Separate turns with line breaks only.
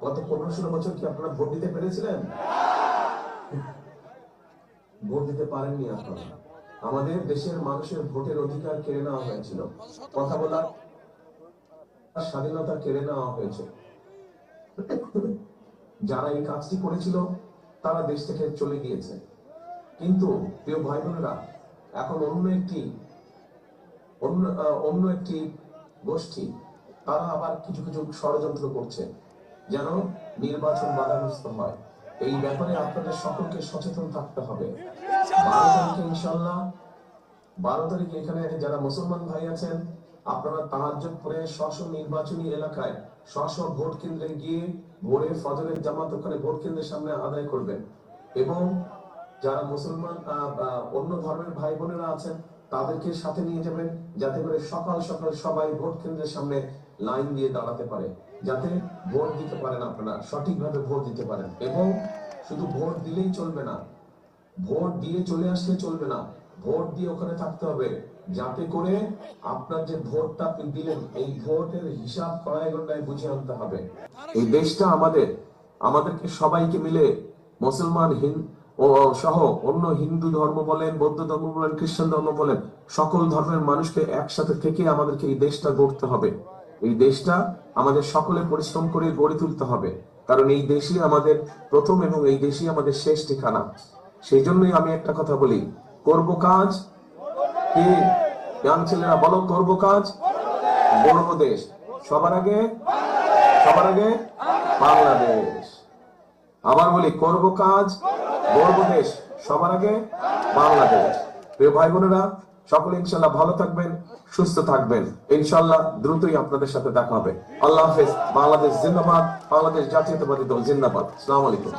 গত 15-16 বছর কি আপনারা ভোট দিতে পেরেছিলেন? ভোট দিতে পারেননি আপনারা। আমাদের দেশের মানুষের ভোটের অধিকার কেড়ে নেওয়া হয়েছিল, কথা বলার স্বাধীনতা কেড়ে নেওয়া হয়েছে। যারা এই কাজটি করেছিল তারা দেশ থেকে চলে গিয়েছে। কিন্তু প্রিয় ভাই বোনেরা, এখন অন্য একটি গোষ্ঠী তারা আবার কিছু কিছু ষড়যন্ত্র করছে যেন নির্বাচন বাধাগ্রস্ত হয়। এই ব্যাপারে আপনাদের সকলকে সচেতন থাকতে হবে। 12 তারিখে ইনশাআল্লাহ, 12 তারিখে এখানে যারা মুসলমান ভাই আছেন, আপনারা তাহাজ্জুদ পড়ে স্ব নির্বাচনী এলাকায় স্ব ভোট কেন্দ্রে গিয়ে ভোরে ফজরের জামাত ওখানে ভোট কেন্দ্রের সামনে আদায় করবেন। এবং যারা মুসলমান অন্য ধর্মের ভাই বোনেরা আছেন তাদেরকে সাথে নিয়ে যাবেন, যাতে করে সকাল সকাল সবাই ভোট কেন্দ্রের সামনে লাইন দিয়ে দাঁড়াতে পারে, যাতে ভোট দিতে পারেন, আপনারা সঠিকভাবে ভোট দিতে পারেন। এবং শুধু ভোট দিলেই চলবে না, ভোট দিয়ে চলে আসলে চলবে না, ভোট দিয়ে ওখানে থাকতে হবে, যাতে করে আপনার যে ভোটটা আপনি দিলেন এই ভোটের হিসাব কড়াই গন্ডায় বুঝে আনতে হবে। এই দেশটা আমাদেরকে সবাইকে মিলে মুসলমান ও সহ অন্য হিন্দু ধর্ম বলেন, বৌদ্ধ ধর্ম বলেন, খ্রিস্টান ধর্ম বলেন, সকল ধর্মের মানুষকে একসাথে থেকে আমাদেরকে এই দেশটা গড়তে হবে। এই দেশটা আমাদের সকলে পরিশ্রম করে গড়ে তুলতে হবে, কারণ এই দেশই আমাদের প্রথম এবং এই দেশই আমাদের শেষ ঠিকানা। সেই জন্যই আমি একটা কথা বলি, করব কাজ কি ইয়াং ছেলেরা বলো, করব কাজ গড়ব দেশ। সবার আগে বাংলাদেশ। আবার বলি, করব কাজ গড়ব দেশ, সবার আগে বাংলাদেশ। প্রিয় ভাই বোনেরা, সকলে ইনশাআল্লাহ ভালো থাকবেন, সুস্থ থাকবেন। ইনশাআল্লাহ দ্রুতই আপনাদের সাথে দেখা হবে। আল্লাহ হাফেজ। বাংলাদেশ জিন্দাবাদ, বাংলাদেশ জাতীয়তাবাদী দল জিন্দাবাদ। আসসালামু আলাইকুম।